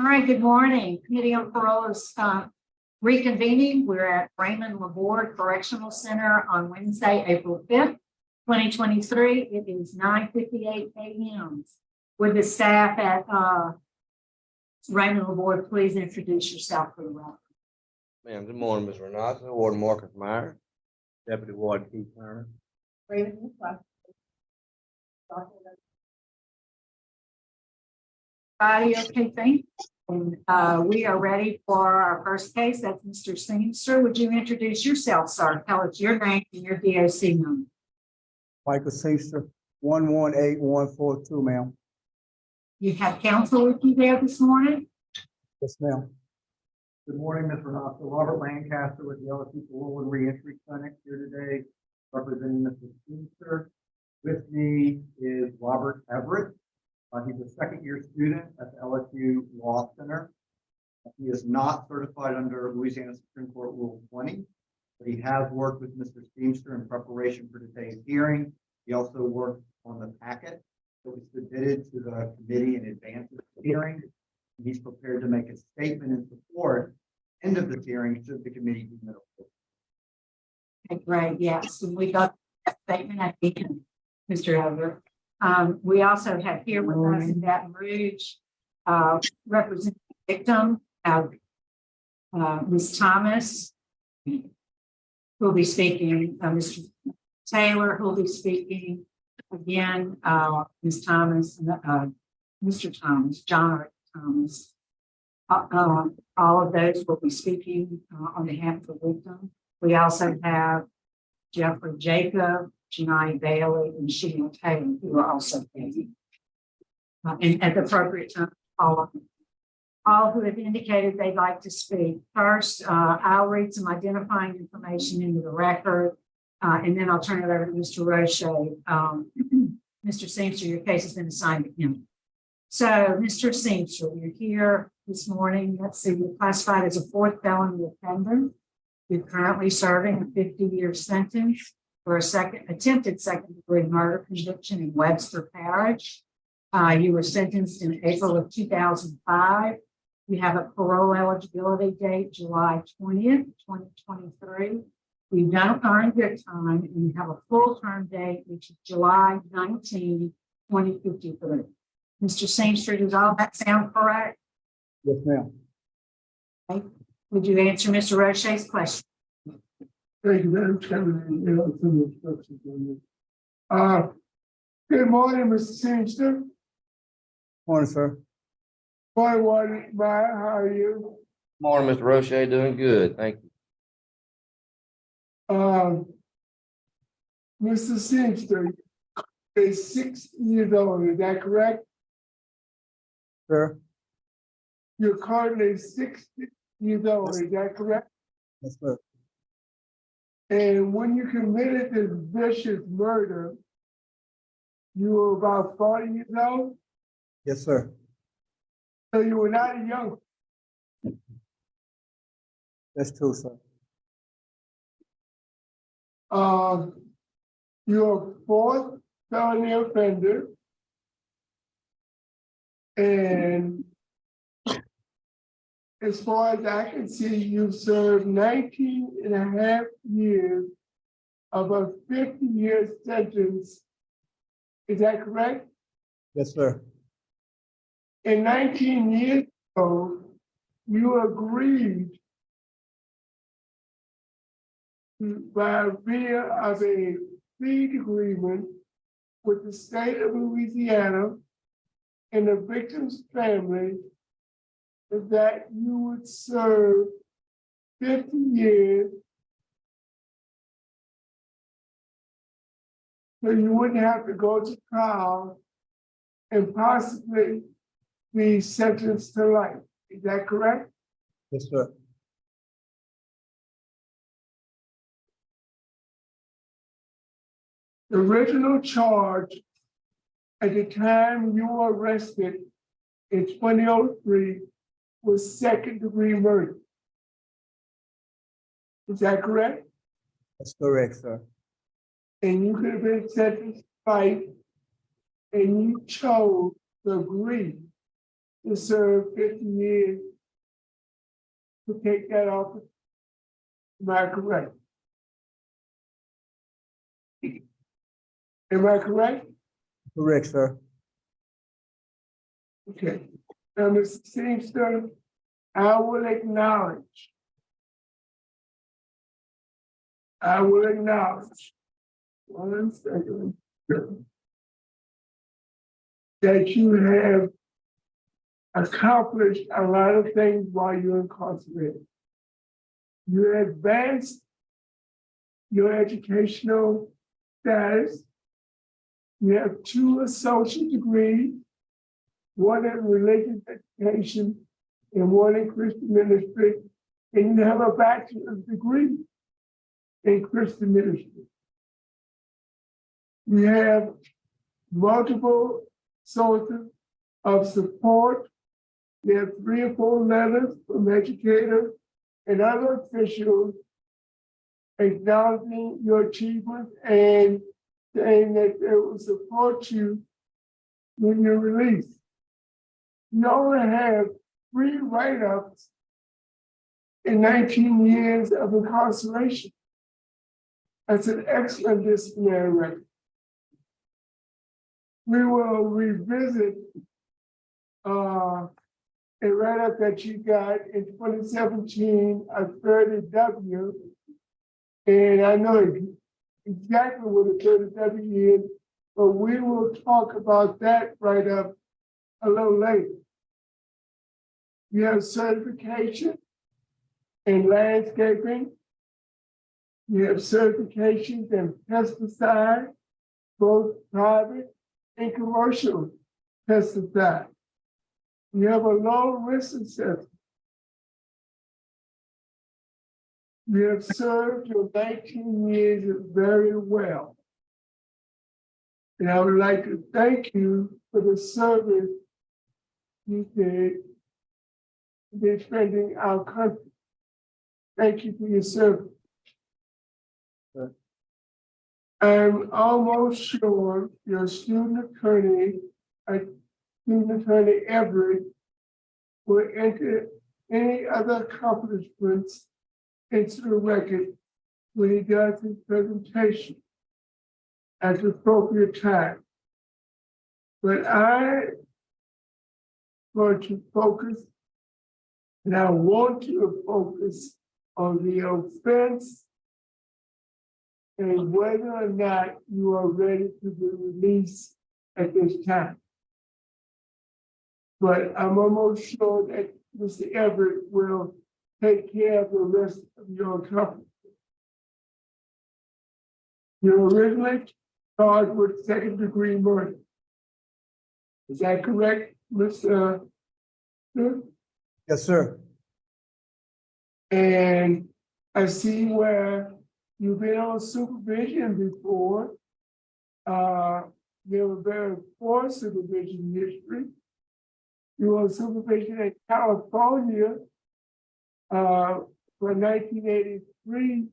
All right, good morning. Committee on Parole is reconvening. We're at Raymond Laborde Correctional Center on Wednesday, April 5th, 2023. It is 9:58 a.m. Would the staff at Raymond Laborde please introduce yourself for the record? Ma'am, good morning, Ms. Renata, Warden Marcus Meyer, Deputy Warden Keith Turner. Raymond, okay, thank you. And we are ready for our first case. That's Mr. Seamster. Would you introduce yourself, sir? Tell us your name and your DOC number. Michael Seamster, 118142, ma'am. You have counsel with you there this morning? Yes, ma'am. Good morning, Ms. Renata. Robert Lancaster with the LSU Parole and Reentry Clinic here today, representing Mr. Seamster. With me is Robert Everett. He's a second-year student at the LSU Law Center. He is not certified under Louisiana Supreme Court Rule 20, but he has worked with Mr. Seamster in preparation for today's hearing. He also worked on the packet that was submitted to the committee in advance of the hearing. He's prepared to make a statement in support end of this hearing should the committee be middle. Okay, great. Yes, and we got that statement at the end, Mr. Everett. We also have here with us in Baton Rouge, representing the victim, Ms. Thomas, who will be speaking, Mr. Taylor, who will be speaking again, Ms. Thomas, Mr. Thomas, John Thomas. All of those will be speaking on behalf of the victim. We also have Jeffrey Jacob, Janai Bailey, and Sheila Taylor, who are also speaking. And at the appropriate time, all who have indicated they'd like to speak. First, I'll read some identifying information into the record, and then I'll turn it over to Mr. Roche. Mr. Seamster, your case has been assigned to him. So, Mr. Seamster, you're here this morning. Let's see, you're classified as a fourth felony offender. You're currently serving a 50-year sentence for a attempted second-degree murder conviction in Webster Parish. You were sentenced in April of 2005. You have a parole eligibility date, July 20th, 2023. You don't earn good time, and you have a full term date, which is July 19, 2053. Mr. Seamster, does all that sound correct? Yes, ma'am. Okay. Would you answer Mr. Roche's question? Thank you, Madam Chairman. Good morning, Mr. Seamster. Morning, sir. Morning, how are you? Morning, Mr. Roche, doing good, thank you. Mr. Seamster is 6 years old, is that correct? Sir. You're currently 6 years old, is that correct? Yes, sir. And when you committed this vicious murder, you were about 40 years old? Yes, sir. So you were not a young. That's true, sir. You're a fourth felony offender. And as far as I can see, you've served 19 and a half years of a 50-year sentence. Is that correct? Yes, sir. And 19 years ago, you agreed by via of a plea agreement with the state of Louisiana and the victim's family that you would serve 50 years so you wouldn't have to go to trial and possibly be sentenced to life. Is that correct? Yes, sir. The original charge at the time you were arrested in 2003 was second-degree murder. Is that correct? That's correct, sir. And you could have been sentenced to life, and you chose to agree to serve 50 years to take that office. Am I correct? Am I correct? Correct, sir. Okay. Now, Mr. Seamster, I will acknowledge one second, that you have accomplished a lot of things while you're incarcerated. You advanced your educational status. You have 2 associate degrees, 1 in religious education and 1 in Christian ministry, and you have a bachelor's degree in Christian ministry. We have multiple sources of support. We have 3 or 4 letters from educators and other officials acknowledging your achievements and saying that they will support you when you're released. You only have 3 write-ups in 19 years of incarceration. That's an excellent disciplinary record. We will revisit a write-up that you got in 2017, a 30W, and I know exactly what a 30W is, but we will talk about that write-up a little later. You have certification in landscaping. You have certifications in pesticide, both private and commercial pesticide. You have a low risk assessment. You have served your 19 years very well. And I would like to thank you for the service you did defending our country. Thank you for your service. I'm almost sure your student attorney Everett, will enter any other accomplishments into the record when he does his presentation at the appropriate time. But I want to focus, and I want you to focus on the offense and whether or not you are ready to be released at this time. But I'm almost sure that Mr. Everett will take care of the rest of your accomplishments. You're originally charged with 2nd-degree murder. Is that correct, Mr. Smith? Yes, sir. And I see where you've been on supervision before. You have a very poor supervision history. You were on supervision in California for 1983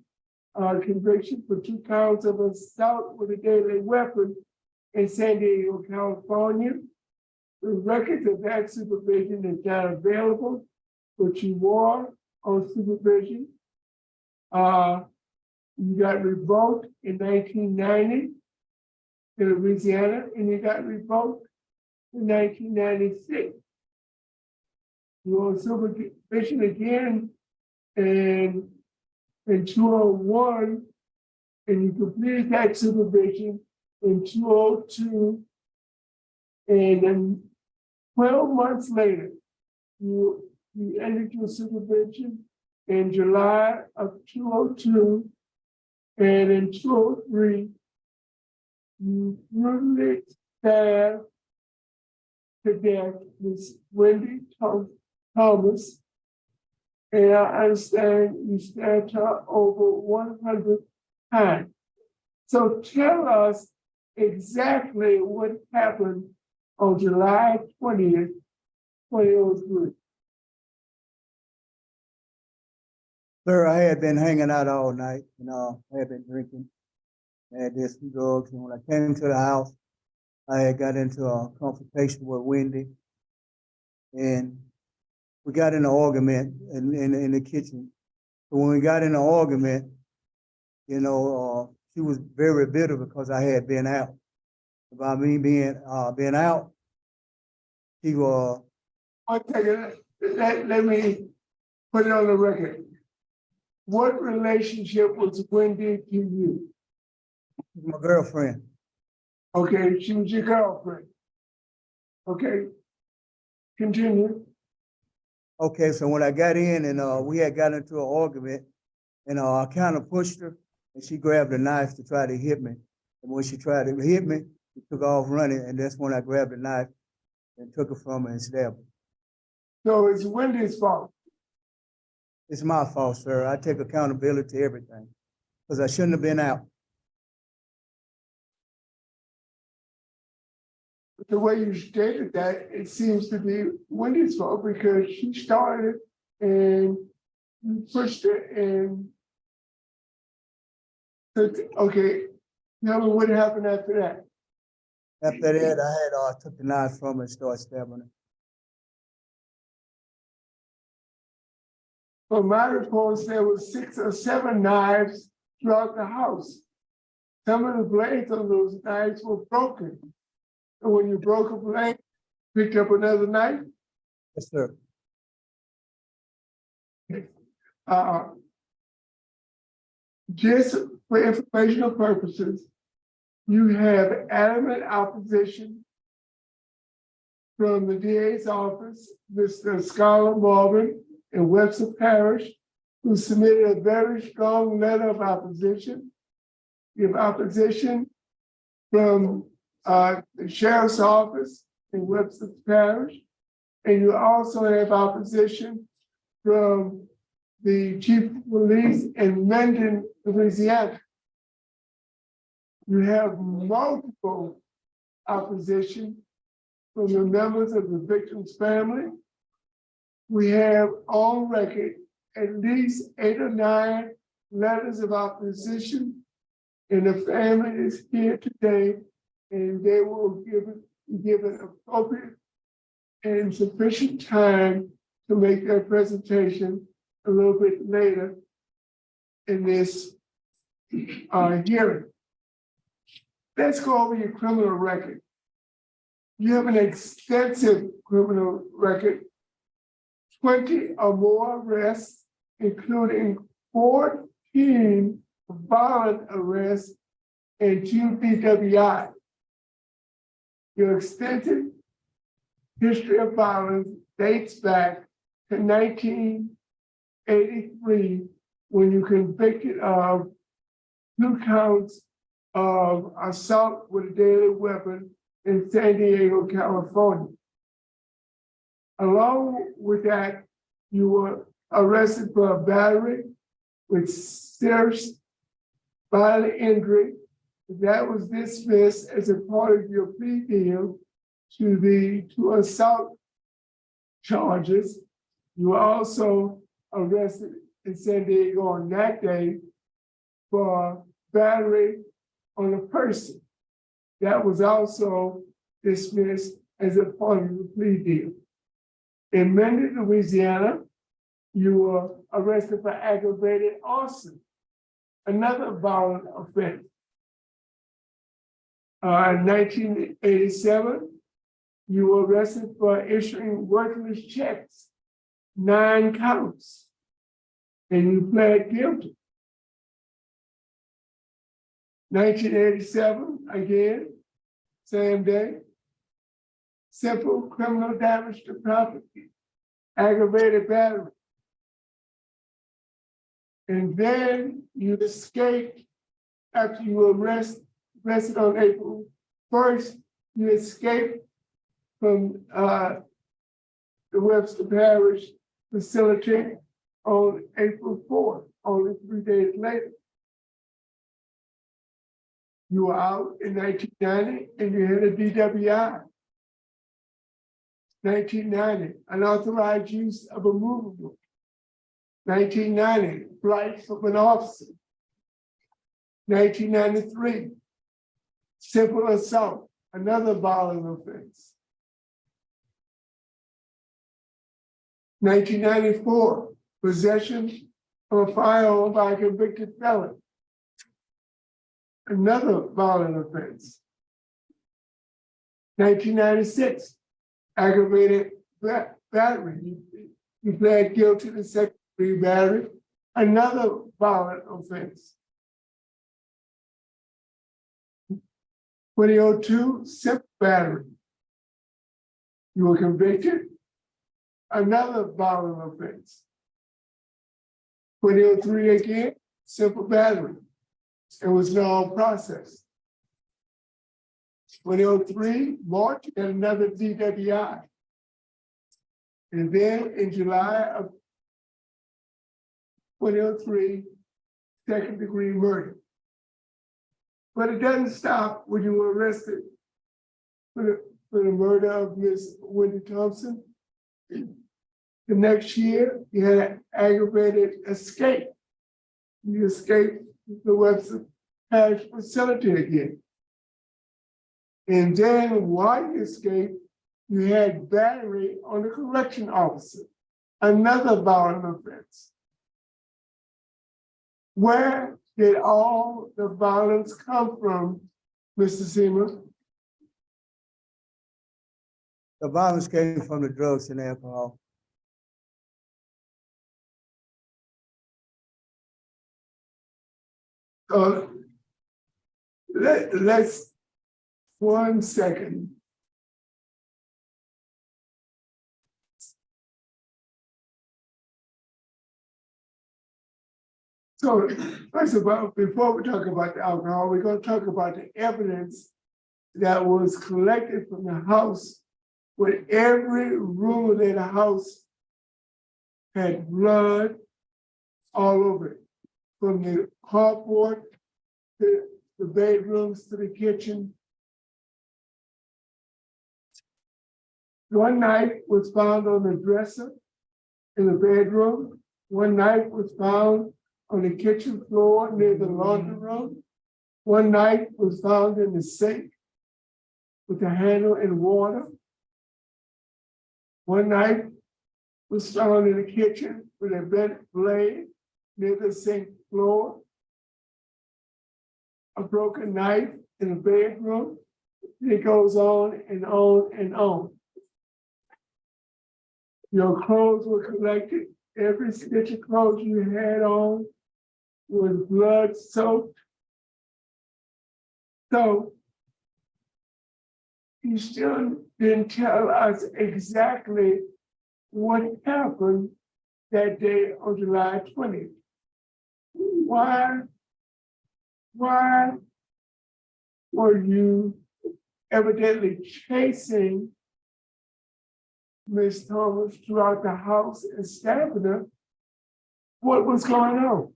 conviction for 2 counts of assault with a deadly weapon in San Diego, California. The records of that supervision is not available, but you were on supervision. You got revoked in 1990 in Louisiana, and you got revoked in 1996. You were on supervision again in 2001, and you completed that supervision in 2002, and then 12 months later, you ended your supervision in July of 2002, and in 2003, you brutally stabbed to death Miss Wendy Thomas, and I understand you stabbed her over 100 times. So tell us exactly what happened on July 20th, 2003. Sir, I had been hanging out all night, I had been drinking. I had did some drugs, and when I came to the house, I had got into a confrontation with Wendy. and we got in an argument in the kitchen. So when we got in an argument, you know, she was very bitter because I had been out. About me being out, she was. One second, let me put it on the record. What relationship was Wendy to you? My girlfriend. Okay, she was your girlfriend. Okay, continue. Okay, so when I got in and we had got into an argument, and I kind of pushed her, and she grabbed a knife to try to hit me. And when she tried to hit me, she took off running, and that's when I grabbed the knife and took it from her and stabbed her. So it's Wendy's fault. It's my fault, sir. I take accountability to everything because I shouldn't have been out. The way you stated that, it seems to be Wendy's fault because she started and you pushed it and. Okay, tell me what happened after that. After that, I took the knife from her and started stabbing her. From my reports, there were 6 or 7 knives throughout the house. Some of the blades on those knives were broken. And when you broke a blade, picked up another knife. Yes, sir. Just for informational purposes, you have adamant opposition from the DA's office, Mr. Scarlett Marvin in Webster Parish, who submitted a very strong letter of opposition. You have opposition from the Sheriff's Office in Webster Parish, and you also have opposition from the Chief of Police in Mendon, Louisiana. You have multiple opposition from the members of the victim's family. We have on record at least 8 or 9 letters of opposition, and the family is here today, and they will give an appropriate and sufficient time to make their presentation a little bit later in this hearing. Let's go over your criminal record. You have an extensive criminal record, 20 or more arrests, including 14 violent arrests and 2 DWI. Your extensive history of violence dates back to 1983, when you convicted of 2 counts of assault with a deadly weapon in San Diego, California. Along with that, you were arrested for a battery with serious bodily injury. That was dismissed as a part of your plea deal to the 2 assault charges. You were also arrested in San Diego on that day for battery on a person. That was also dismissed as a part of the plea deal. In Mendon, Louisiana, you were arrested for aggravated arson, another violent offense. In 1987, you were arrested for issuing worthless checks, 9 counts, and you pled guilty. 1987, again, same day, simple criminal damage to property, aggravated battery. And then you escaped after you were arrested on April 1st, you escaped from the Webster Parish facility on April 4th, only 3 days later. You were out in 1990 and you had a DWI. 1990, unauthorized use of a movable. 1990, flight from an officer. 1993, simple assault, another violent offense. 1994, possession of a firearm by a convicted felon. Another violent offense. 1996, aggravated battery. He pled guilty to second-degree battery, another violent offense. 2002, simple battery. You were convicted, another violent offense. 2003 again, simple battery. It was not processed. 2003, March, and another DWI. And then in July of 2003, second-degree murder. But it doesn't stop when you were arrested for the murder of Miss Wendy Thompson. The next year, you had an aggravated escape. You escaped the Webster Parish facility again. And then while you escaped, you had battery on the correction officer, another violent offense. Where did all the violence come from, Mr. Seamus? The violence came from the drugs and alcohol. Let's 1 second. So first of all, before we talk about the alcohol, we're going to talk about the evidence that was collected from the house, where every room in the house had blood all over it, from the carport to the bedrooms to the kitchen. One knife was found on the dresser in the bedroom. One knife was found on the kitchen floor near the laundry room. One knife was found in the sink with the handle in water. One knife was found in the kitchen with a bent blade near the sink floor. A broken knife in the bedroom. It goes on and on and on. Your clothes were collected. Every stitch of clothes you had on was blood soaked. So you still didn't tell us exactly what happened that day on July 20th. Why were you evidently chasing Miss Thomas throughout the house and stabbing her? What was going on?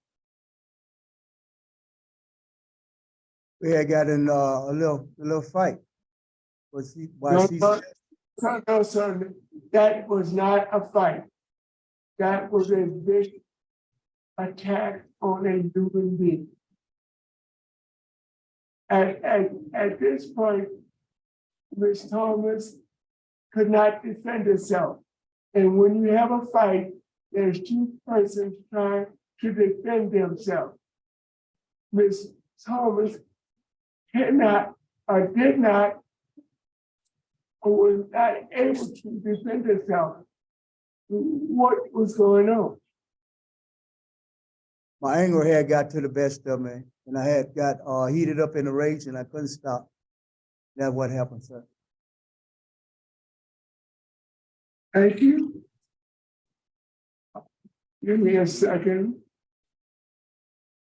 We had got in a little fight. No, sir, that was not a fight. That was a vicious attack on a human being. At this point, Ms. Thomas could not defend herself. And when you have a fight, there's two persons trying to defend themselves. Ms. Thomas cannot or did not or was not able to defend herself. What was going on? My anger had got to the best of me, and I had got heated up in a rage, and I couldn't stop. That's what happened, sir. Thank you. Give me a second.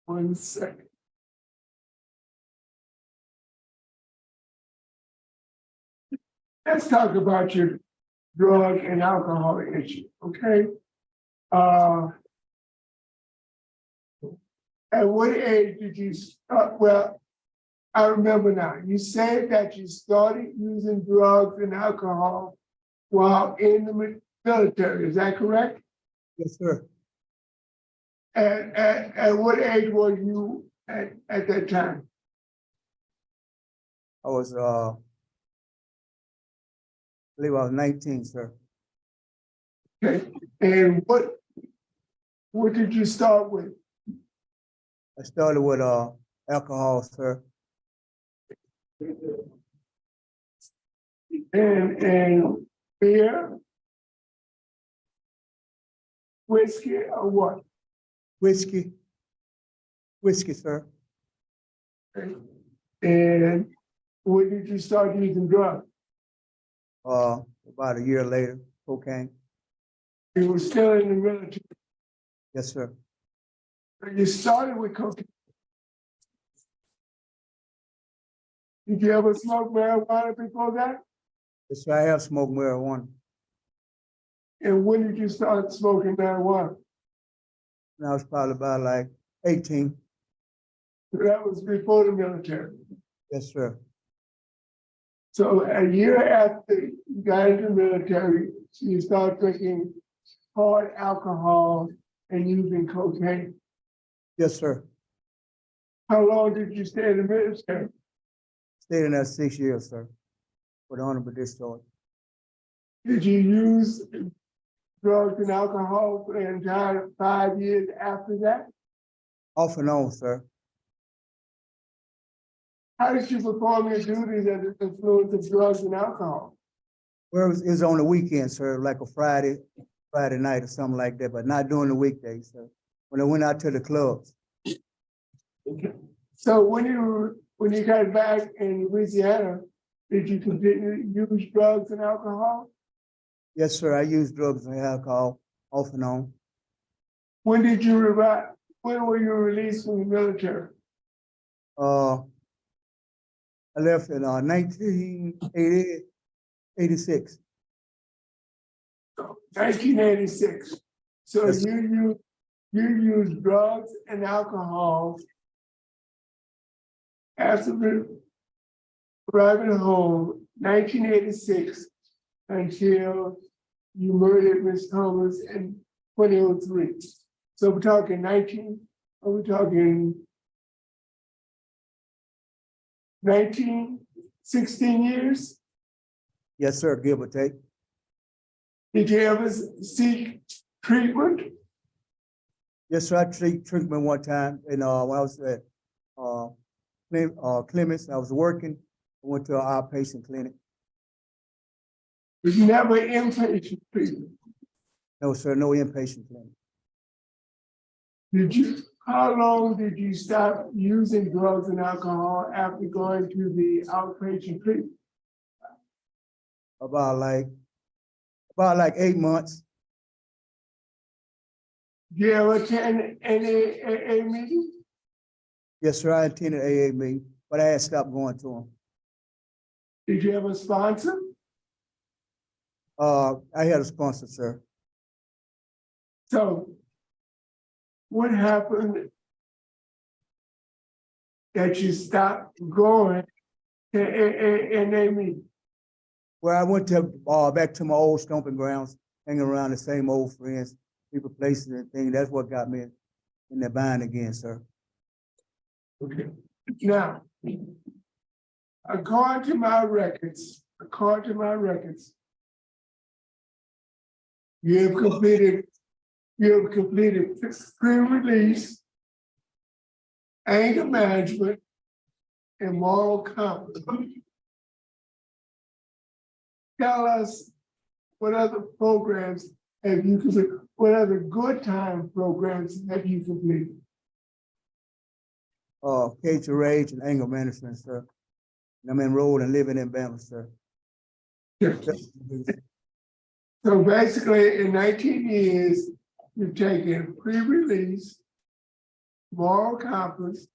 1 second. Let's talk about your drug and alcohol issue, okay? At what age did you start? Well, I remember now. You said that you started using drugs and alcohol while in the military. Is that correct? Yes, sir. At what age were you at that time? I was, I believe I was 19, sir. Okay. And what did you start with? I started with alcohol, sir. And beer, whiskey, or what? Whiskey, sir. And when did you start using drugs? About a year later, cocaine. You were still in the military. Yes, sir. You started with cocaine. Did you ever smoke marijuana before that? Yes, sir. I have smoked marijuana. And when did you start smoking marijuana? And I was probably about like 18. That was before the military. Yes, sir. So a year after you got into the military, you started drinking hard alcohol and using cocaine. Yes, sir. How long did you stay in the military? Stayed in there 6 years, sir, with honorable discharge. Did you use drugs and alcohol for the entire 5 years after that? Off and on, sir. How did you perform your duties under the influence of drugs and alcohol? Well, it was on the weekend, sir, like a Friday night or something like that, but not during the weekdays, sir. When I went out to the clubs. So when you got back in Louisiana, did you continue to use drugs and alcohol? Yes, sir. I used drugs and alcohol off and on. When did you arrive? When were you released from the military? I left in 1986. 1986. So Yes, you used drugs and alcohol after arriving home 1986 until you murdered Miss Thomas in 2003. So we're talking 16 years? Yes, sir. Give or take. Did you ever seek treatment? Yes, sir. I treatment one time, and when I was at Clemens, I was working. I went to an outpatient clinic. Was never inpatient treatment. No, sir. No inpatient clinic. How long did you stop using drugs and alcohol after going to the outpatient treatment? About like 8 months. Did you ever attend any AA meeting? Yes, sir. I attended AA meeting, but I had stopped going to them. Did you ever sponsor? I had a sponsor, sir. So what happened that you stopped going to AA meeting? Well, I went to back to my old stomping grounds, hanging around the same old friends, people, places, and things. That's what got me in the bind again, sir. Okay. Now, according to my records, you have completed pre-release, anger management, and moral compass. Tell us what other programs have you completed? What other good time programs have you completed? Cage of Rage and anger management, sir. And I'm enrolled and living in balance, sir. So basically, in 19 years, you've taken pre-release, moral compass,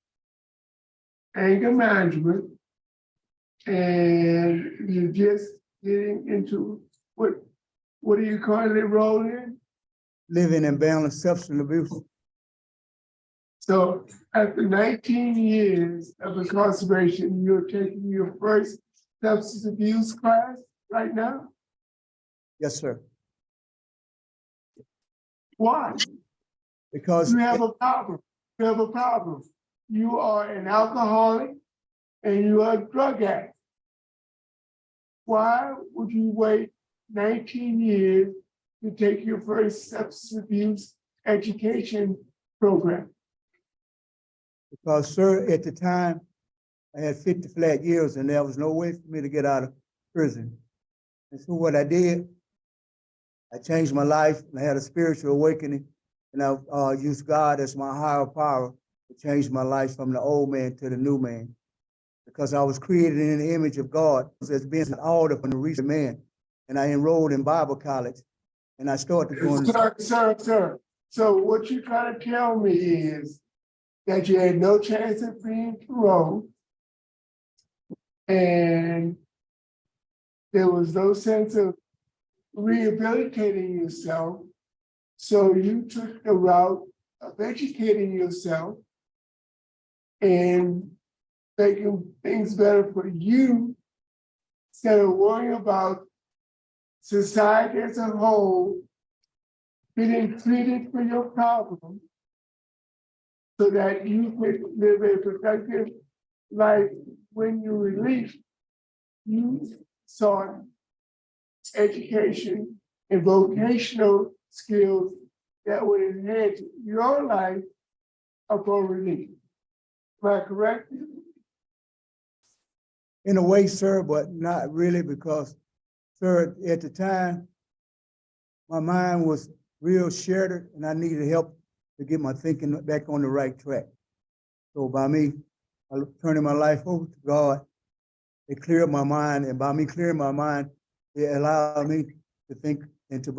anger management, and you're just getting into what are you currently enrolled in? Living in balance, substance abuse. So after 19 years of incarceration, you're taking your first substance abuse class right now? Yes, sir. Why? Because You have a problem. You have a problem. You are an alcoholic and you are a drug addict. Why would you wait 19 years to take your first substance abuse education program? Because, sir, at the time, I had 50 flat years and there was no way for me to get out of prison. And so what I did, I changed my life and I had a spiritual awakening, and I used God as my higher power to change my life from the old man to the new man. Because I was created in the image of God as being an order from the recent man. And I enrolled in Bible college and I started going. Sir. So what you're trying to tell me is that you had no chance of being paroled, and there was no sense of rehabilitating yourself. So you took the route of educating yourself and making things better for you instead of worrying about society as a whole getting treated for your problem so that you could live a productive life when you release. You sought education and vocational skills that would enhance your life upon release. Am I correct? In a way, sir, but not really, because, sir, at the time, my mind was real shattered and I needed help to get my thinking back on the right track. So by me turning my life over to God, it cleared my mind, and by me clearing my mind, it allowed me to think and to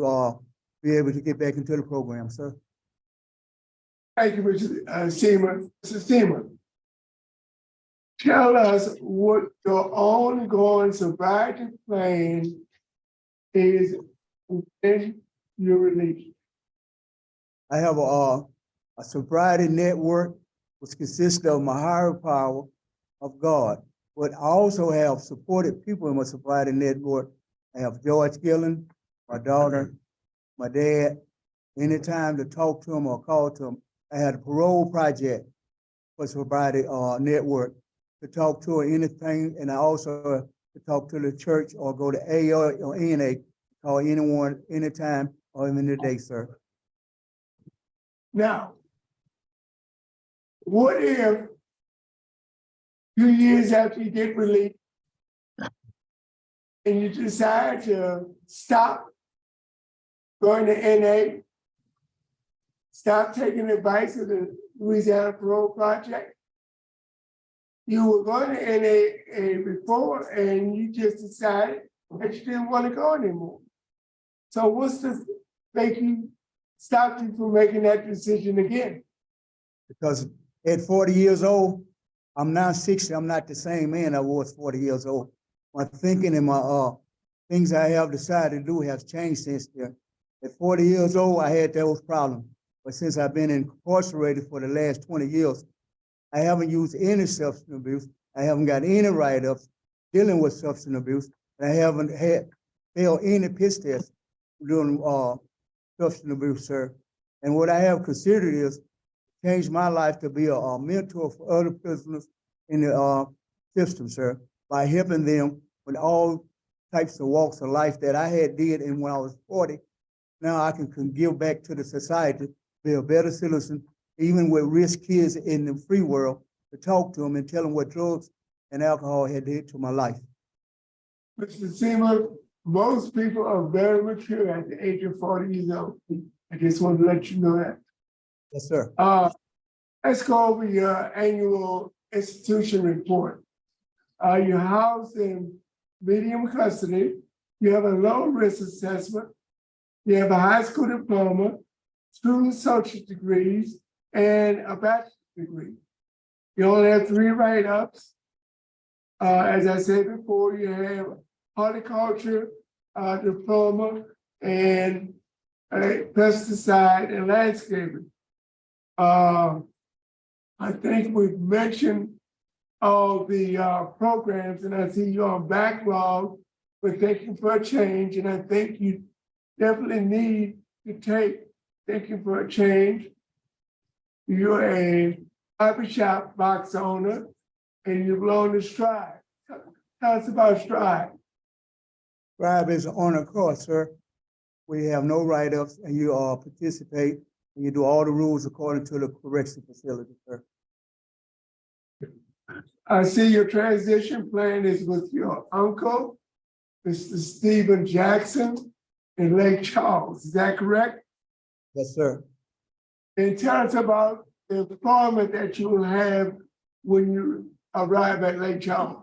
be able to get back into the program, sir. Thank you, Mr. Seamer. Mr. Seamer, tell us what your ongoing sobriety plan is when you're released. I have a sobriety network which consists of my higher power of God, but I also have supported people in my sobriety network. I have George Gillen, my daughter, my dad. Anytime to talk to them or call to them. I had a parole project for sobriety network to talk to or anything, and I also to talk to the church or go to AA or NA, call anyone, anytime, or even today, sir. Now, what if 2 years after you get released and you decide to stop going to NA, stop taking advice of the Louisiana Parole Project? You were going to NA before and you just decided that you didn't want to go anymore. So what's the stop you from making that decision again? Because at 40 years old, I'm now 60, I'm not the same man I was 40 years old. My thinking and my things I have decided to do has changed since then. At 40 years old, I had those problems. But since I've been incarcerated for the last 20 years, I haven't used any substance abuse. I haven't got any write-ups dealing with substance abuse. And I haven't failed any piss test doing substance abuse, sir. And what I have considered is change my life to be a mentor for other prisoners in the system, sir, by helping them with all types of walks of life that I had did and when I was 40. Now I can give back to the society, be a better citizen, even with risk kids in the free world, to talk to them and tell them what drugs and alcohol had did to my life. Mr. Seamer, most people are very mature at the age of 40 years old. I just want to let you know that. Yes, sir. Let's go over your annual institution report. You're housed in medium custody. You have a low risk assessment. You have a high school diploma, 2 associate degrees, and a bachelor's degree. You only have 3 write-ups. As I said before, you have horticulture diploma and pesticide and landscaping. I think we've mentioned all the programs, and I see you're on backlog for Thinking for a Change, and I think you definitely need to take Thinking for a Change. You're a coffee shop box owner, and you belong to Stride. Tell us about Stride. Stride is an honor course, sir. where you have no write-ups and you participate and you do all the rules according to the correction facility, sir. I see your transition plan is with your uncle, Mr. Stephen Jackson in Lake Charles. Is that correct? Yes, sir. And tell us about the employment that you will have when you arrive at Lake Charles.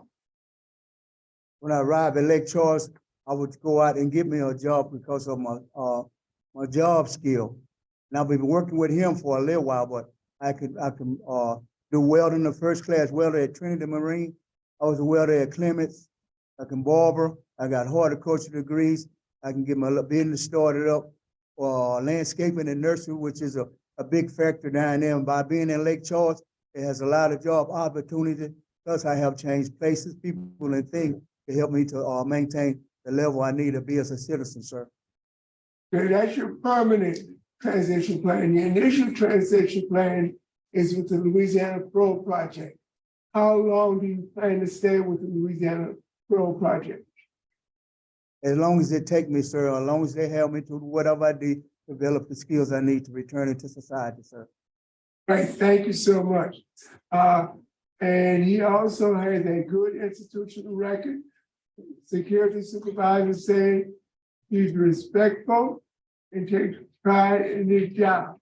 When I arrived at Lake Charles, I would go out and get me a job because of my job skill. And I've been working with him for a little while, but I can do welding, the first class welder at Trinity Marine. I was a welder at Clements. I can barber. I got horticulture degrees. I can get my business started up, landscaping and nursery, which is a big factor down there. And by being in Lake Charles, it has a lot of job opportunity. Plus, I have changed places, people, and things to help me to maintain the level I need to be as a citizen, sir. Okay, that's your permanent transition plan. Your initial transition plan is with the Louisiana Parole Project. How long do you plan to stay with the Louisiana Parole Project? As long as it take me, sir, as long as they help me to whatever I do, develop the skills I need to return into society, sir. Right, thank you so much. And he also has a good institutional record. Security supervisor said he's respectful and takes pride in his job.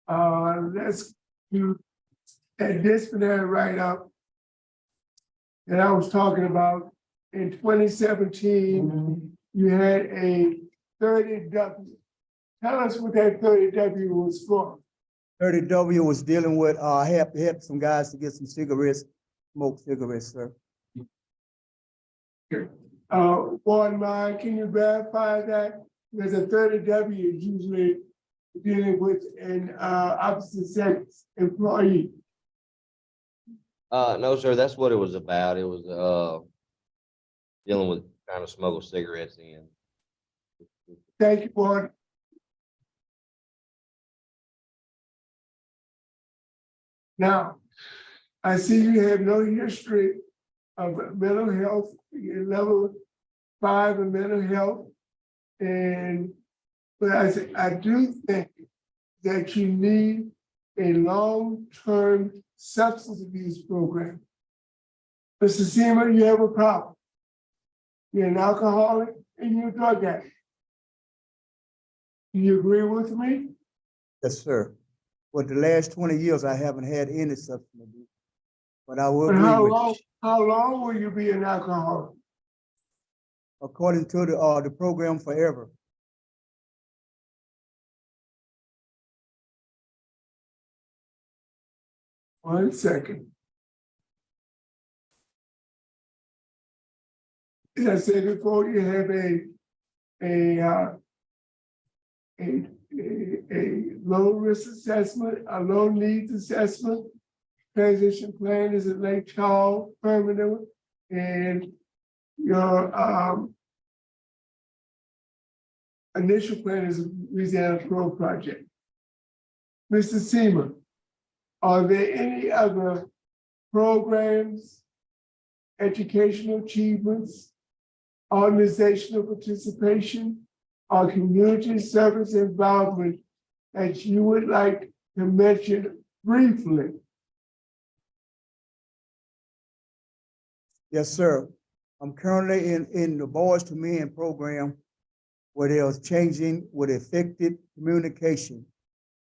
Let's do that disciplinary write-up that I was talking about. In 2017, you had a 30W. Tell us what that 30W was for. 30W was dealing with, I helped some guys to get some cigarettes, smoke cigarettes, sir. Ward Mine, can you verify that? Because a 30W is usually dealing with an opposite sex employee. No, sir, that's what it was about. It was, dealing with trying to smuggle cigarettes in. Thank you, Ward. Now, I see you have no history of mental health. You're level 5 in mental health. But I do think that you need a long-term substance abuse program. Mr. Seaman, you have a problem. You're an alcoholic and you're a drug addict. Do you agree with me? Yes, sir. For the last 20 years, I haven't had any substance abuse. But I will But agree with you. how long will you be an alcoholic? According to the program, forever. One second. As I said before, you have a low risk assessment, a low needs assessment. Transition plan is a Lake Charles permanent, and your initial plan is a Louisiana Parole Project. Mr. Seaman, are there any other programs, educational achievements, organizational participation, or community service involvement that you would like to mention briefly? Yes, sir. I'm currently in the Boys to Men program where they was changing with effective communication.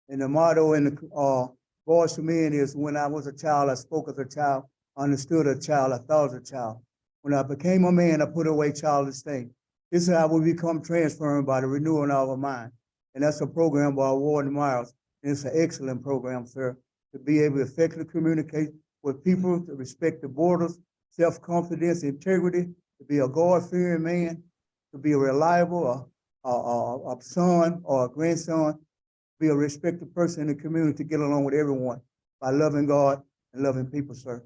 And the motto in the Boys to Men is, when I was a child, I spoke as a child, understood a child, I thought as a child. When I became a man, I put away childish things. This is how we become transformed by the renewing of our mind. And that's a program by Warden Myers. And it's an excellent program, sir, to be able to effectively communicate with people, to respect the borders, self-confidence, integrity, to be a God-fearing man, to be a reliable a son or a grandson, be a respected person in the community, to get along with everyone by loving God and loving people, sir.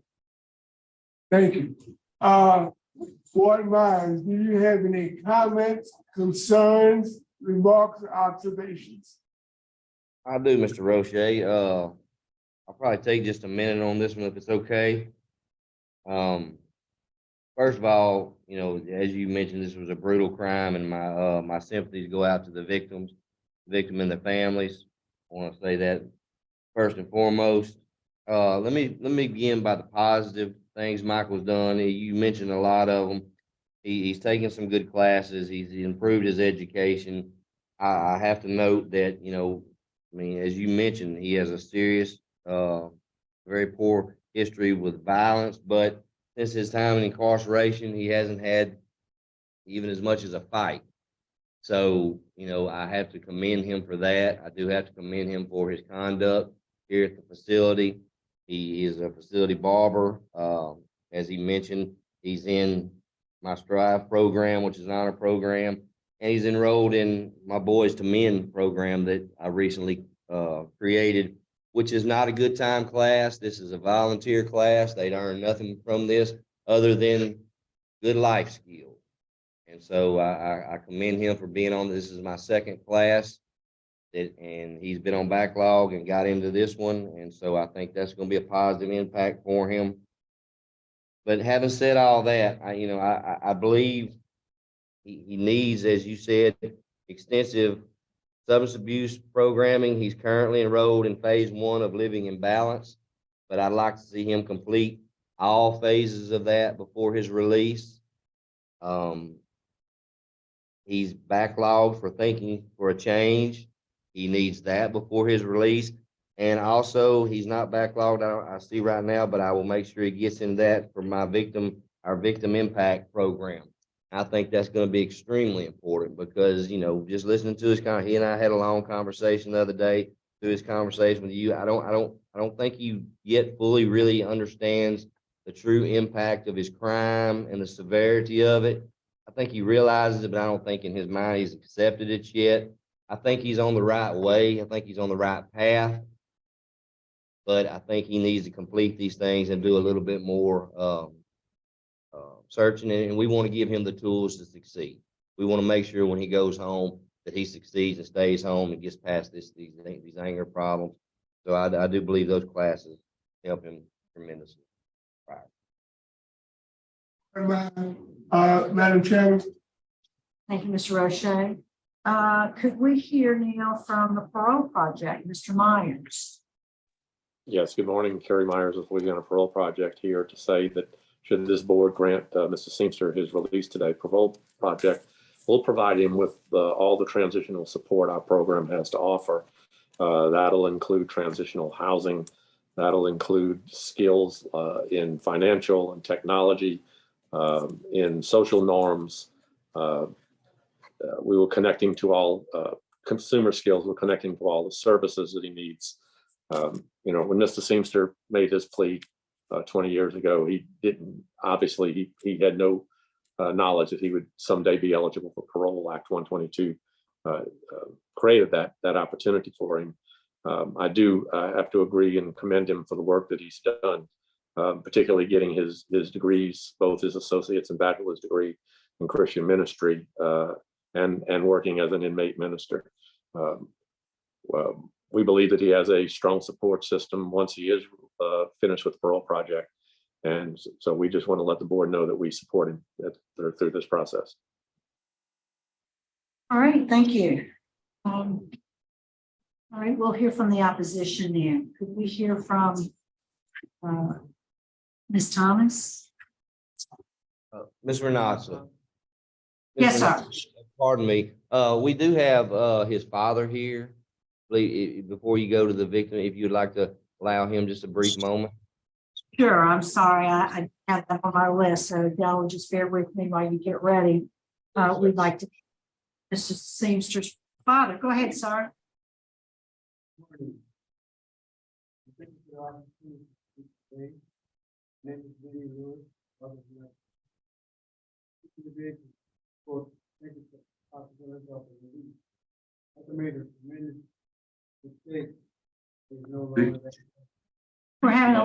Thank you. Warden Myers, do you have any comments, concerns, remarks, or observations? I do, Mr. Roche. I'll probably take just a minute on this one if it's okay. first of all, as you mentioned, this was a brutal crime, and my sympathies go out to the victim and their families. I want to say that first and foremost. Let me begin by the positive things Michael's done. You mentioned a lot of them. He's taken some good classes. He's improved his education. I have to note that, as you mentioned, he has a serious, very poor history with violence, but since his time in incarceration, he hasn't had even as much as a fight. So, I have to commend him for that. I do have to commend him for his conduct here at the facility. He is a facility barber. As he mentioned, he's in my Strive program, which is an honor program, and he's enrolled in my Boys to Men program that I recently created, which is not a good time class. This is a volunteer class. They'd earn nothing from this other than good life skills. And so I commend him for being on. This is my second class, and he's been on backlog and got into this one. And so I think that's going to be a positive impact for him. But having said all that, I believe he needs, as you said, extensive substance abuse programming. He's currently enrolled in phase 1 of Living in Balance, but I'd like to see him complete all phases of that before his release. He's backlogged for thinking for a change. He needs that before his release. And also, he's not backlogged, I see right now, but I will make sure he gets in that for our victim impact program. I think that's going to be extremely important because, just listening to he and I had a long conversation the other day through his conversation with you. I don't think he yet fully really understands the true impact of his crime and the severity of it. I think he realizes it, but I don't think in his mind he's accepted it yet. I think he's on the right way. I think he's on the right path. But I think he needs to complete these things and do a little bit more searching. And we want to give him the tools to succeed. We want to make sure when he goes home that he succeeds and stays home and gets past these anger problems. So I do believe those classes help him tremendously. Madam Chairman, Thank you, Mr. Roche. Could we hear now from the Parole Project, Mr. Myers? Yes, good morning. Kerry Myers with Louisiana Parole Project here to say that should this board grant Mr. Seamster his release today, Parole Project will provide him with all the transitional support our program has to offer. That'll include transitional housing. That'll include skills in financial and technology, in social norms. We will connect him to all consumer skills. We're connecting to all the services that he needs. When Mr. Seamster made his plea 20 years ago, he didn't, obviously, he had no knowledge that he would someday be eligible for parole. Act 122 created that opportunity for him. I have to agree and commend him for the work that he's done, particularly getting his degrees, both his associate's and bachelor's degree in Christian ministry, and working as an inmate minister. We believe that he has a strong support system once he is finished with the Parole Project. And so we just want to let the board know that we support him through this process. All right, thank you. All right, we'll hear from the opposition now. Could we hear from Ms. Thomas? Ms. Renata. Yes, sir. Pardon me. We do have his father here. Please, before you go to the victim, if you'd like to allow him just a brief moment. Sure, I'm sorry. I have that on my list, so y'all will just bear with me while you get ready. We'd like to, Mr. Seamster's father. Go ahead, sir. We're having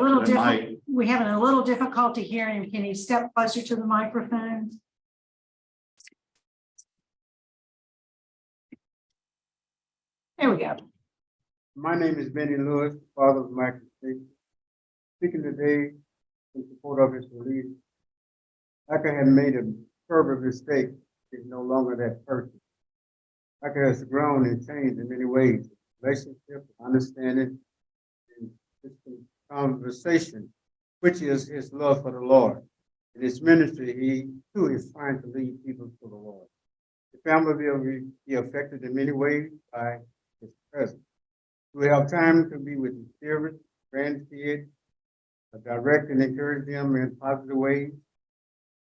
a little difficulty hearing him. Can you step closer to the microphone? There we go. My name is Benny Lewis, father of Michael State. Speaking today in support of his release. Tucker had made a terrible mistake. He's no longer that person. Tucker has grown and changed in many ways. Relationship, understanding, and consistent conversation, which is his love for the Lord. In his ministry, he too is trying to lead people to the Lord. The family will be affected in many ways by his presence. We have time to be with his children, grandkids, direct and encourage them in positive ways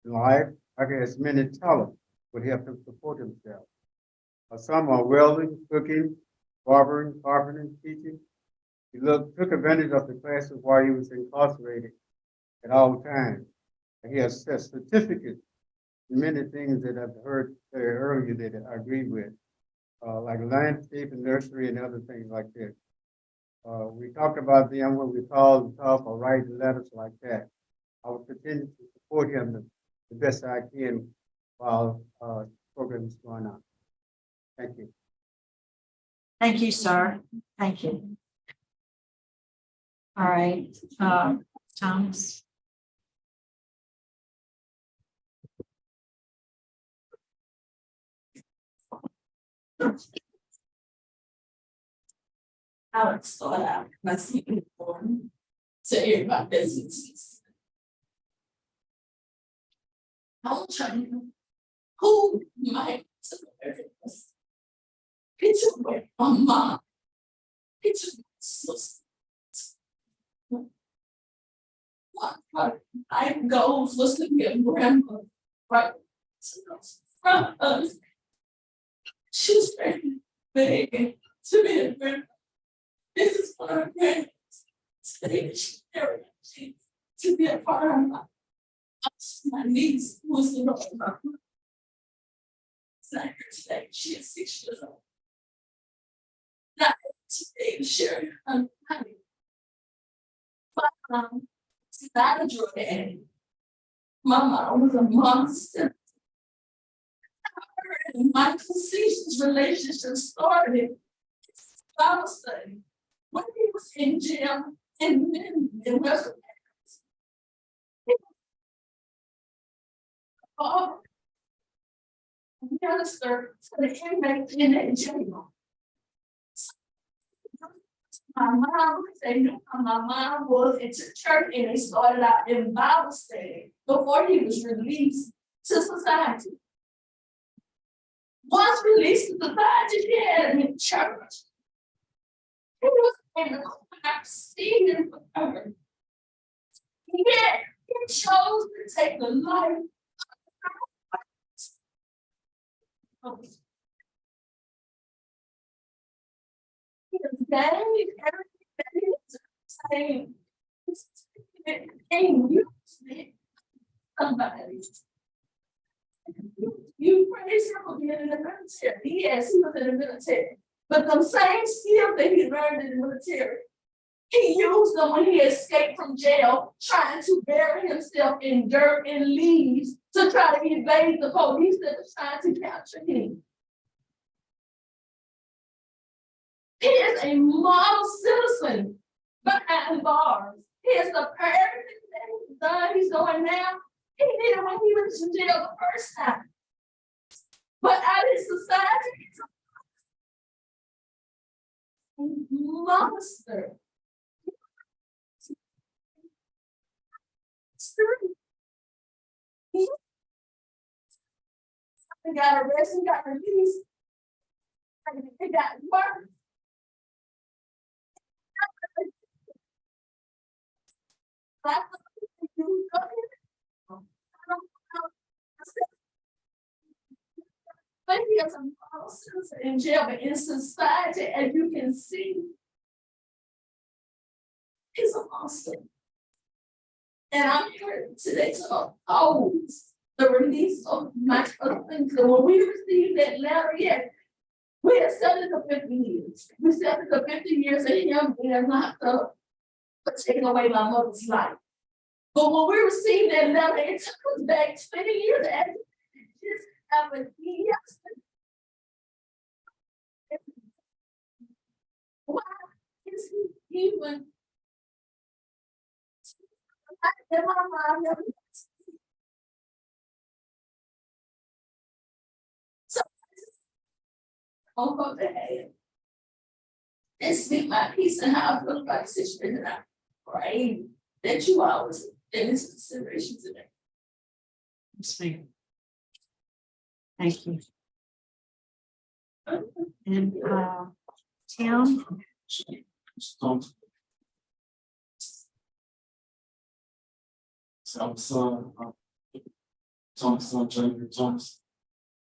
in life. Tucker has many talents would help him support himself. Some are welding, cooking, barbering, carpentering, teaching. He took advantage of the classes while he was incarcerated at all times. And he has certificates in many things that I've heard very earlier that I agree with, like landscape and nursery and other things like this. We talked about them when we called and talk or write letters like that. I will continue to support him the best I can while the program is going on. Thank you. Thank you, sir. Thank you. All right, Thomas. I would start out by speaking for to hear my businesses. I'm trying who might this. He took away my mom. He took my sister. One part of my goals was to be a grandmother, right? From us. She was very big to be a grandmother. This is one of her grandparents. Today she married to be a part of my niece who was the Lord. It's not here today. She is 6 years old. Not today to share her honey. But it's not a drug addict. My mom was a monster. Her and Michael Caesar's relationship started in Bible study when he was in jail in West Africa. Minister to the inmates in that jail. My mom, they knew how my mom was into church and they started out in Bible study before he was released to society. Once released to society, he had him in church. He was in the choir singing forever. Yet he chose to take the life of his daddy, everything saying, and you somebody. You praise him for being in the military. Yes, he was in the military. But the same skills that he learned in the military, he used them when he escaped from jail, trying to bury himself in dirt and leaves to try to evade the police that was trying to capture him. He is a model citizen behind bars. He is the everything that he's doing now. He did it when he was in jail the first time. But out in society, he's a monster. He got arrested, got released, he got worse. But he is a model citizen in jail, but in society, as you can see, he's a monster. And I'm here today to oppose the release of my husband. So when we received that letter, yes, we accepted the 50 years. We accepted the 50 years of him being locked up for taking away my mother's life. But when we received that letter, it took us back 20 years after just happened yesterday. Why is he even? on her behalf. And speak my peace and how I feel about the situation. And I pray that you always in this consideration today. Yes, ma'am. Thank you. And, Tim, Thompson, Thompson.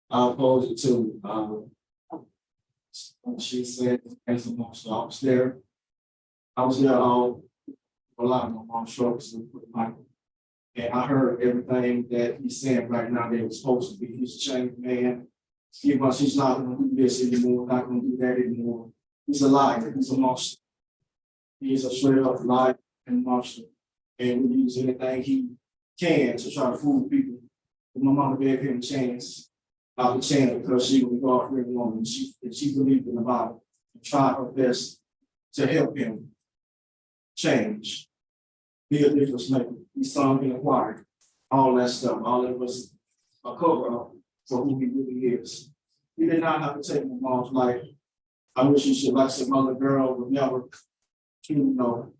I opposed it too. She said, as a mom, so I was there. A lot of my mom's struggles with Michael. And I heard everything that he's saying right now that was supposed to be. He's a changed man. He's not gonna do this anymore, not gonna do that anymore. He's a liar, he's a monster. He's a straight up liar and monster. And we use anything he can to try to fool people. But my mama gave him a chance, because she was a God-fearing woman. She believed in the Bible and tried her best to help him change, be a difference maker. He sung in the choir, all that stuff. All it was a cover up for who he really is. He did not have to take my mom's life. I wish he should, like some other girl, would never truly know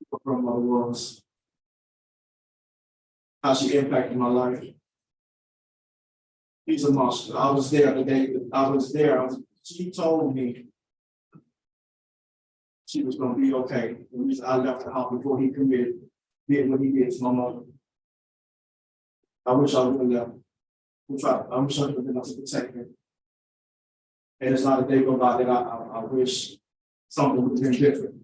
what her mother was, how she impacted my life. He's a monster. I was there the day that I was there. She told me she was gonna be okay. The reason I left the house before he did what he did to my mother. I wish I would have left. I wish I would have been able to protect her. And it's not a day go by that I wish something would have been different.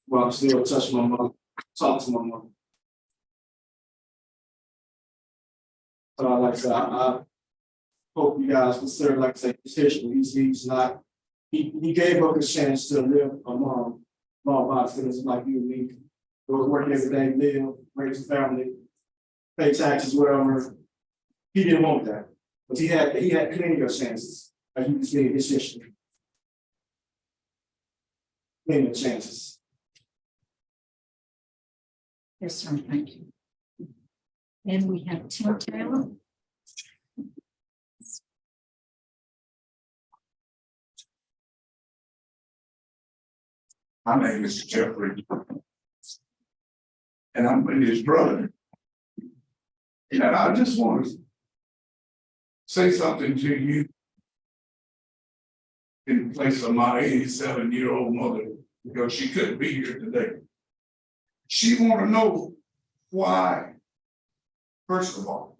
Well, I still touch my mother, talk to my mother. So like I said, I hope you guys consider, like I said, his history. He's not, he gave up his chance to live among law-abiding citizens like you and me. Go to work every day, live, raise a family, pay taxes, whatever. He didn't want that. But he had plenty of chances, as you can see in his history. Plenty of chances. yes, sir, thank you. And we have Tim Taylor. My name is Jeffrey, and I'm with his brother. And I just want to say something to you in place of my 87-year-old mother, because she couldn't be here today. She want to know why, first of all,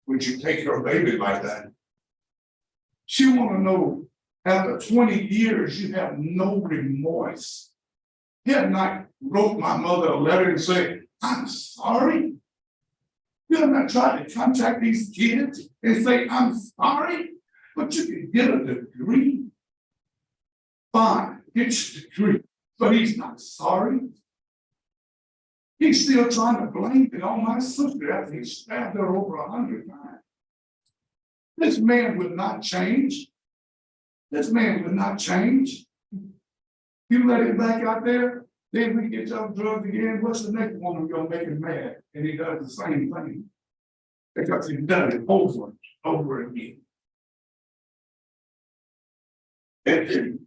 would you take her baby like that? She want to know, after 20 years, you have no remorse. He had not wrote my mother a letter and say, I'm sorry. You have not tried to contact these kids and say, I'm sorry, but you can get a degree. Fine, get your degree, but he's not sorry. He's still trying to blame it on my sister after he stabbed her over 100 times. This man would not change. This man would not change. You let him back out there, then we get your drugs again. What's the next woman gonna make him mad? And he does the same thing. Because he's done it over and over again. And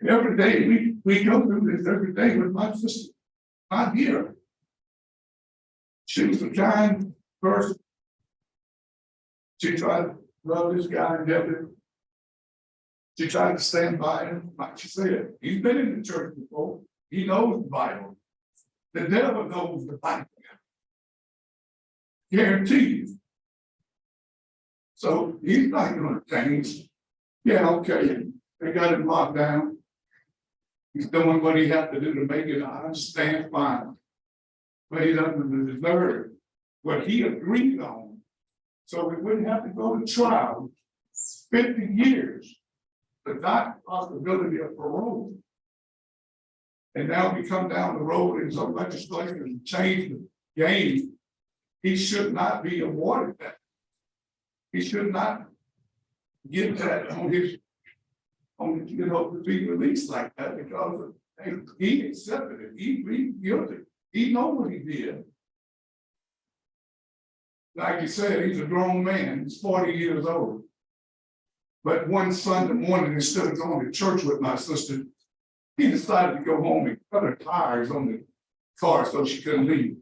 every day we go through this every day with my sister. Not here. She was a kind person. She tried to love this guy and help him. She tried to stand by him, like she said. He's been in the church before. He knows the Bible. The devil knows the Bible. Guarantee you. So he's not going to change. Yeah, okay. They got him locked down. He's doing what he had to do to make it. I understand fine. But he doesn't deserve what he agreed on. So we wouldn't have to go to trial 50 years. But not possibility of parole. And now we come down the road and some legislation and change the game. He should not be awarded that. He should not get that on his, to be released like that, because he accepted it. He pleaded guilty. He knows what he did. Like you said, he's a grown man, he's 40 years old. But one Sunday morning, instead of going to church with my sister, he decided to go home and cut her tires on the car so she couldn't leave.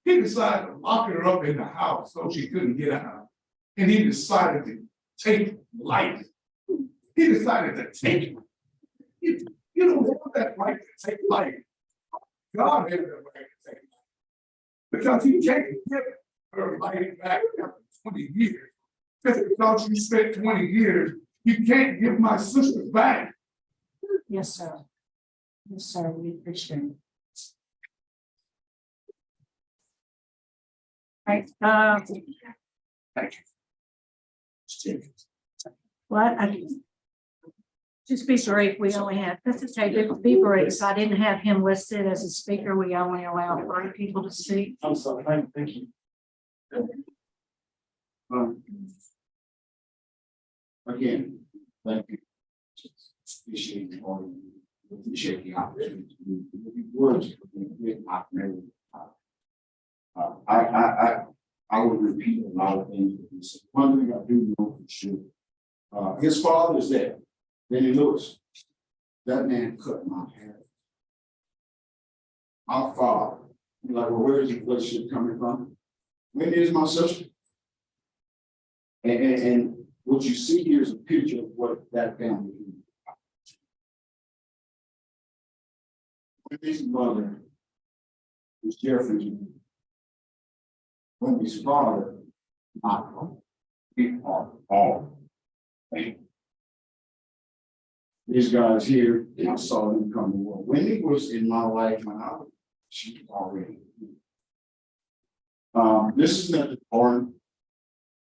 He decided to lock her up in the house so she couldn't get out. And he decided to take life. He decided to take life. You don't have that right to take life. God has that right to take life. Because he can't give her life back after 20 years. Just because you spent 20 years, you can't give my sister back. Yes, sir. Yes, sir, we appreciate it. Right, Thank you. what, just be brief, we only had, this is be brief, so I didn't have him listed as a speaker, we only allow 3 people to speak. I'm sorry, thank you. Again, thank you. Appreciate the order. Appreciate the opportunity. Words. I would repeat a lot of things that he said. One thing I do know for sure. His father is there. Benny Lewis. That man cut my hair. Our father. You're like, well, where is the relationship coming from? Wendy is my sister. And what you see here is a picture of what that family is. Wendy's mother was Jeffrey's. Wendy's father, not home. We are all family. These guys here, I saw them come to work. Wendy was in my life when I was, she was already. This is Mr. Warren,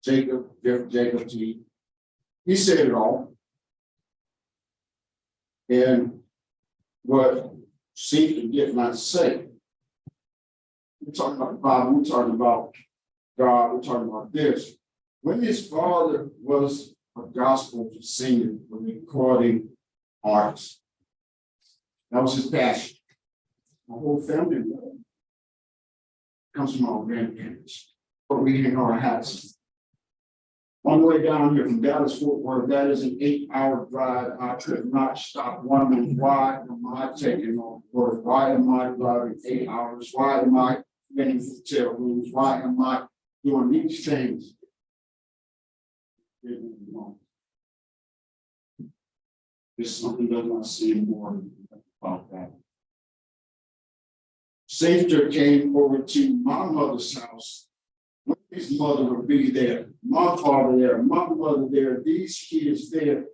Jacob T. He said it all. And what seemed to get not say. We're talking about the Bible, we're talking about God, we're talking about this. When his father was a gospel singer, a recording artist, that was his passion. My whole family comes from our grandparents, but we hang our hats. On the way down here from Dallas Fort Worth, that is an 8-hour drive. I could not stop wondering, why am I taking off work? Why am I driving 8 hours? Why am I getting hotel rooms? Why am I doing these things? There's something that I see more about that. Seamster came over to my mother's house. His mother would be there, my father there, my mother there, these kids there,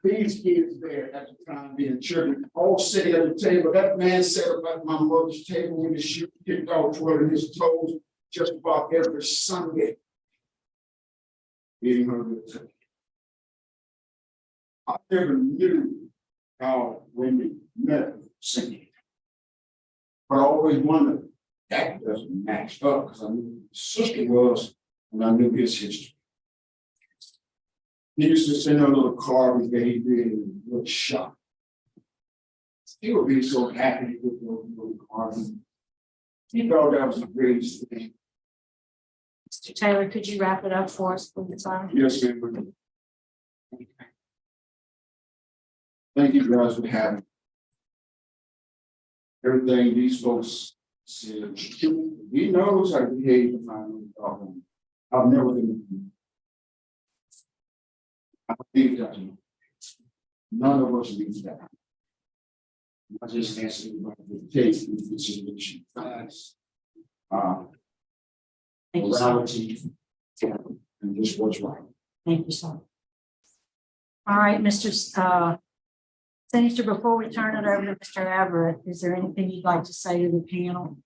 at the time being children, all sitting at the table. That man sat up at my mother's table with his shoe kicked off, twirling his toes just about every Sunday. Eating her good time. I never knew how women met singing. But I always wondered, that doesn't match up, because I knew who his sister was and I knew his history. He used to send a little carvings that he did and look shocked. He would be so happy with those little carvings. He thought that was the greatest thing. Mr. Taylor, could you wrap it up for us, please? Yes, ma'am. Thank you guys for having me. Everything these folks said, he knows how to behave if I'm talking. I've never been. I think that none of us need that. I just ask everybody to take into consideration facts, Thank you, sir. morality, and just what's right. Thank you, sir. All right, Mr. Senator, before we turn it over to Mr. Everett, is there anything you'd like to say to the panel?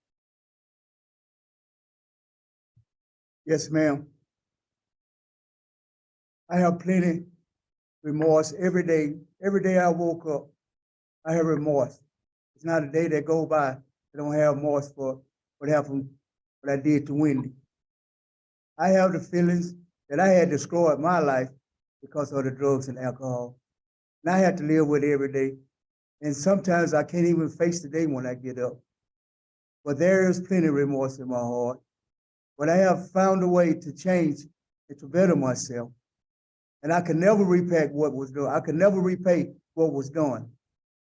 Yes, ma'am. I have plenty remorse every day. Every day I woke up, I have remorse. It's not a day that go by I don't have remorse for what happened, what I did to Wendy. I have the feelings that I had destroyed my life because of the drugs and alcohol. And I had to live with it every day. And sometimes I can't even face the day when I get up. But there is plenty of remorse in my heart. but I have found a way to change and to better myself. And I can never repay what was done. I can never repay what was done.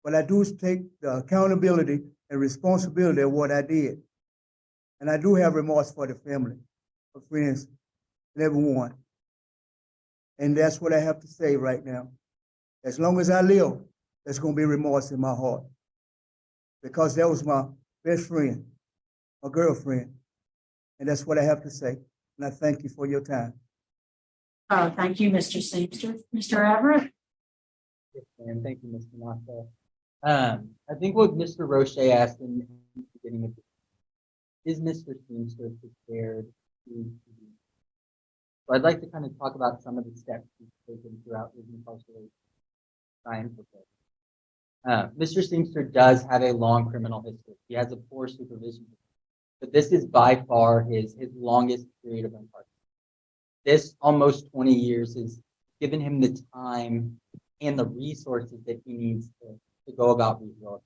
But I do take the accountability and responsibility of what I did. And I do have remorse for the family, for friends, and everyone. And that's what I have to say right now. As long as I live, there's going to be remorse in my heart. Because that was my best friend, my girlfriend. And that's what I have to say. And I thank you for your time. Thank you, Mr. Seamster. Mr. Everett? And thank you, Mr. Mata. I think what Mr. Roche asked in the beginning of is Mr. Seamster prepared to so I'd like to kind of talk about some of the steps he's taken throughout his incarceration. Try and prepare. Mr. Seamster does have a long criminal history. He has a poor supervision, but this is by far his longest period of incarceration. This almost 20 years has given him the time and the resources that he needs to go about rehabilitation.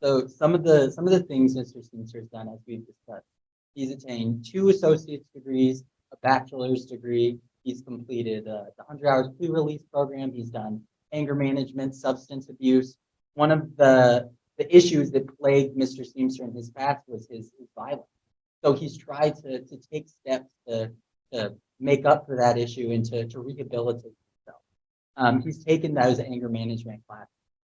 So some of the things Mr. Seamster has done, as we've discussed, he's attained 2 associate's degrees, a bachelor's degree. He's completed the 100 hours pre-release program. He's done anger management, substance abuse. One of the issues that plagued Mr. Seamster in his past was his violence. So he's tried to take steps to make up for that issue and to rehabilitate himself. He's taken those anger management classes.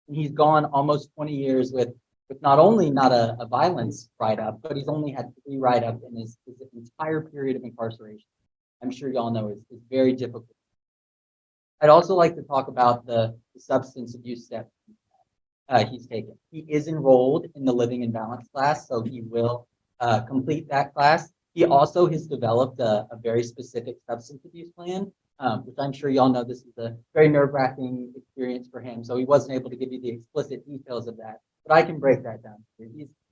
And he's gone almost 20 years with not only not a violence write-up, but he's only had 3 write-ups in his entire period of incarceration. I'm sure y'all know it's very difficult. I'd also like to talk about the substance abuse steps he's taken. He is enrolled in the Living in Balance class, so he will complete that class. He also has developed a very specific substance abuse plan, which I'm sure y'all know this is a very nerve-wracking experience for him. So he wasn't able to give you the explicit details of that, but I can break that down.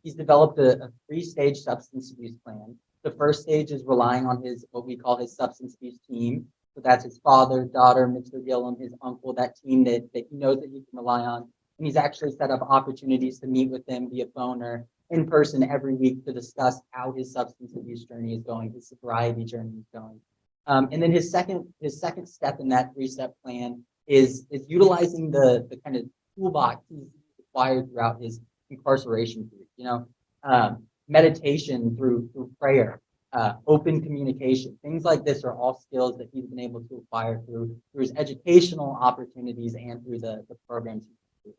He's developed a 3-stage substance abuse plan. The first stage is relying on what we call his substance abuse team. So that's his father, daughter, Mr. Gillum, his uncle, that team that he knows that he can rely on. And he's actually set up opportunities to meet with them via phone or in person every week to discuss how his substance abuse journey is going, his sobriety journey is going. And then his second step in that 3-step plan is utilizing the kind of toolbox he's acquired throughout his incarceration period. Meditation through prayer, open communication, things like this are all skills that he's been able to acquire through his educational opportunities and through the programs he's doing.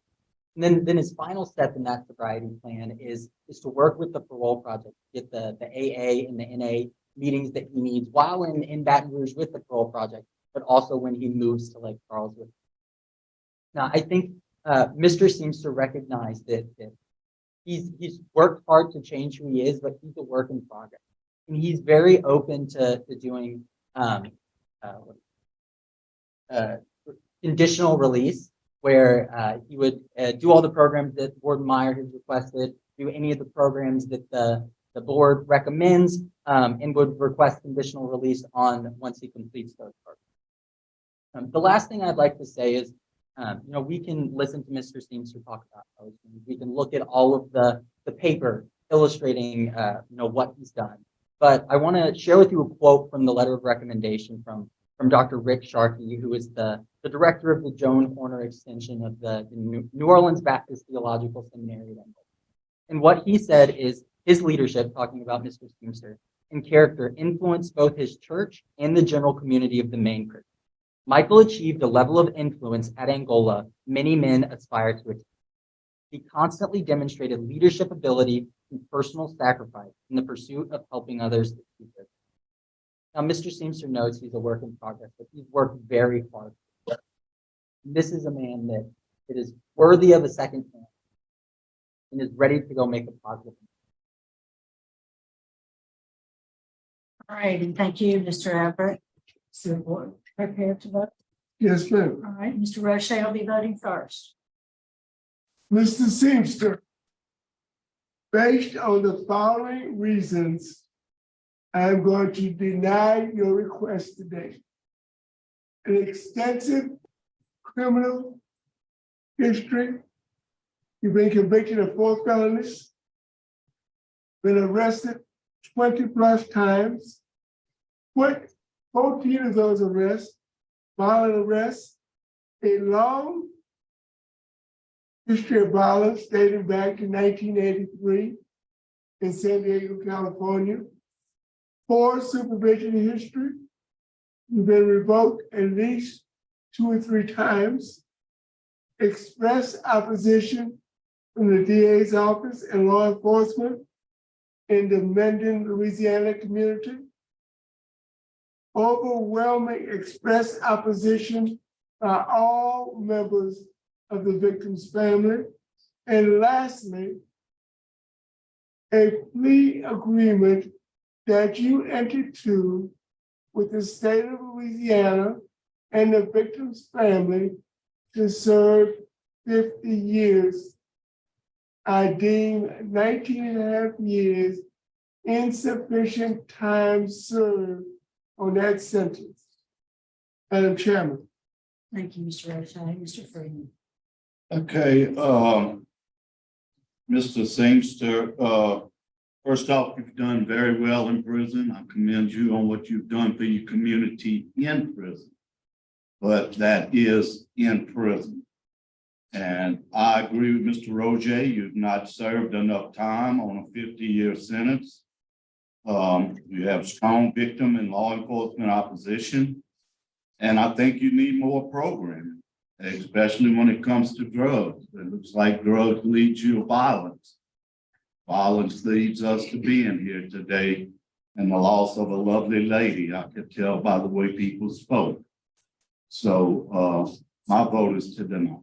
And then his final step in that sobriety plan is to work with the Parole project, get the AA and the NA meetings that he needs while in Baton Rouge with the Parole project, but also when he moves to Lake Charles with. Now, I think Mr. Seamster recognized that he's worked hard to change who he is, but he's a work in progress. And he's very open to doing conditional release, where he would do all the programs that Warden Meyer has requested, do any of the programs that the board recommends, and would request conditional release on once he completes those programs. The last thing I'd like to say is, we can listen to Mr. Seamster talk about those things. We can look at all of the paper illustrating, what he's done. But I want to share with you a quote from the letter of recommendation from Dr. Rick Sharkey, who is the director of the Joan Horner extension of the New Orleans Baptist Theological Seminary. And what he said is his leadership, talking about Mr. Seamster, and character influenced both his church and the general community of the main Christians. Michael achieved a level of influence at Angola many men aspire to attain. He constantly demonstrated leadership ability and personal sacrifice in the pursuit of helping others achieve this. Now, Mr. Seamster knows he's a work in progress, but he's worked very hard. This is a man that is worthy of a second chance and is ready to go make a positive impact. All right, and thank you, Mr. Everett. So we're prepared to vote. Yes, ma'am. All right, Mr. Roche will be voting first. Mr. Seamster, based on the following reasons, I'm going to deny your request today. An extensive criminal history. You've been convicted of 4 felonies, been arrested 20+ times. 14 of those arrests, violent arrests, a long history of violence dating back to 1983 in San Diego, California. 4 supervision history. You've been revoked at least 2 or 3 times. Express opposition from the DA's office and law enforcement in the Mendon, Louisiana community. Overwhelming express opposition by all members of the victim's family. And lastly, a plea agreement that you entered to with the state of Louisiana and the victim's family to serve 50 years. I deem 19.5 years insufficient time served on that sentence. Madam Chairman. Thank you, Mr. Roche. Mr. Freeman. Okay, Mr. Seamster, first off, you've done very well in prison. I commend you on what you've done for your community in prison. But that is in prison. And I agree with Mr. Roger, you've not served enough time on a 50-year sentence. You have strong victim and law enforcement opposition. And I think you need more programming, especially when it comes to drugs. It looks like drugs lead you to violence. Violence leads us to being here today and the loss of a lovely lady. I could tell by the way people spoke. So my vote is to deny.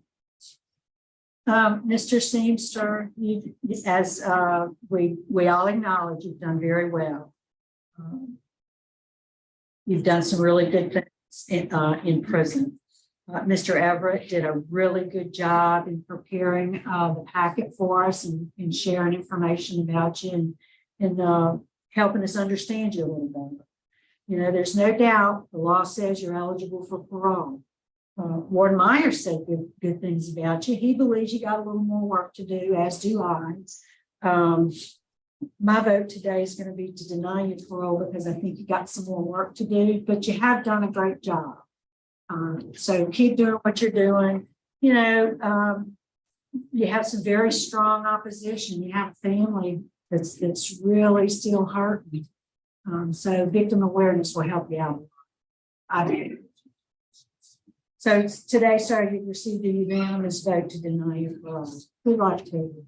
Mr. Seamster, as we all acknowledge, you've done very well. You've done some really good things in prison. Mr. Everett did a really good job in preparing the packet for us and sharing information about you and helping us understand you a little better. You know, there's no doubt the law says you're eligible for parole. Warden Myers said good things about you. He believes you got a little more work to do, as do I. My vote today is going to be to deny you parole because I think you got some more work to do, but you have done a great job. So keep doing what you're doing. You know, you have some very strong opposition. You have a family that's really still hurting. So victim awareness will help you out. I do. So today, sir, you received a unanimous vote to deny your parole. Good luck to you.